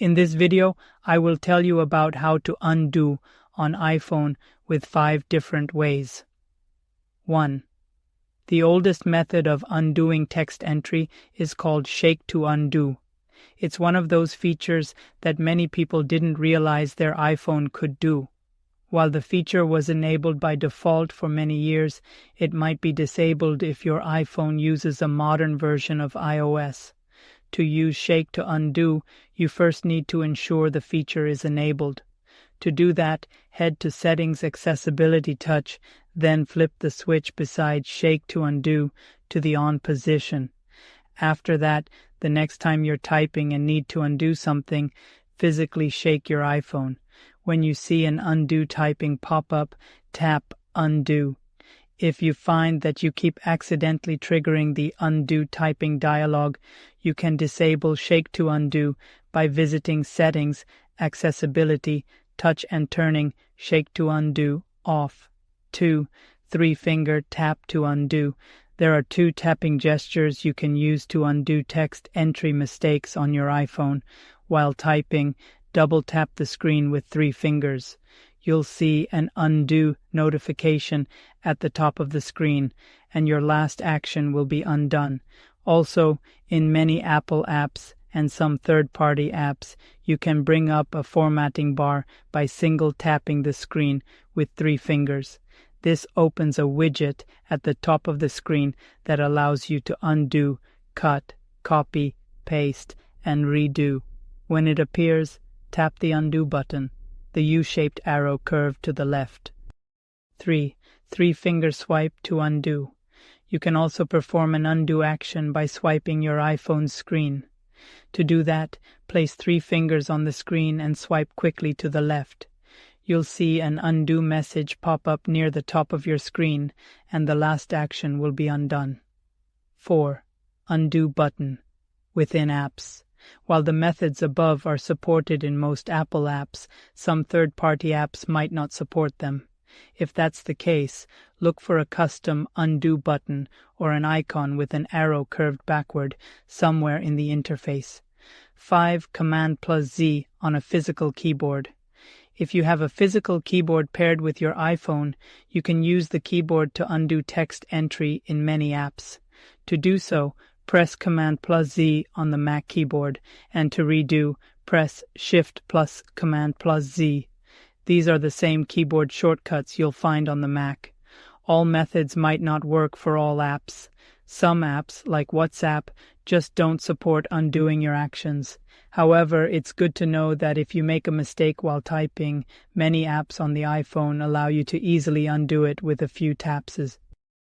In this video, I will tell you about how to undo on iPhone with 5 different ways. 1. The oldest method of undoing text entry is called SHAIKH to undo. It's one of those features that many people didn't realize their iPhone could do. While the feature was enabled by default for many years, it might be disabled if your iPhone uses a modern version of iOS. To use SHAIKH to undo, you first need to ensure the feature is enabled. To do that, head to Settings Accessibility Touch, then flip the switch beside SHAIKH to undo to the on position. After that, the next time you're typing and need to undo something, physically shake your iPhone. When you see an undo typing pop-up, tap Undo. If you find that you keep accidentally triggering the undo typing dialog, you can disable SHAIKH to undo by visiting Settings, Accessibility, Touch and turning SHAIKH to undo off. 2. 3-finger tap to undo. There are 2 tapping gestures you can use to undo text entry mistakes on your iPhone. While typing, double tap the screen with 3 fingers. You'll see an undo notification at the top of the screen, and your last action will be undone. Also, in many Apple apps and some third-party apps, you can bring up a formatting bar by single tapping the screen with 3 fingers. This opens a widget at the top of the screen that allows you to undo, cut, copy, paste, and redo. When it appears, tap the undo button, the U-shaped arrow curved to the left. 3. 3-finger swipe to undo. You can also perform an undo action by swiping your iPhone's screen. To do that, place 3 fingers on the screen and swipe quickly to the left. You'll see an undo message pop up near the top of your screen, and the last action will be undone. 4. Undo button within apps. While the methods above are supported in most Apple apps, some third-party apps might not support them. If that's the case, look for a custom undo button or an icon with an arrow curved backward somewhere in the interface. 5. Command+Z on a physical keyboard. If you have a physical keyboard paired with your iPhone, you can use the keyboard to undo text entry in many apps. To do so, press Command+Z on the Mac keyboard, and to redo, press Shift+Command+Z. These are the same keyboard shortcuts you'll find on the Mac. All methods might not work for all apps. Some apps, like WhatsApp, just don't support undoing your actions. However, it's good to know that if you make a mistake while typing, many apps on the iPhone allow you to easily undo it with a few taps.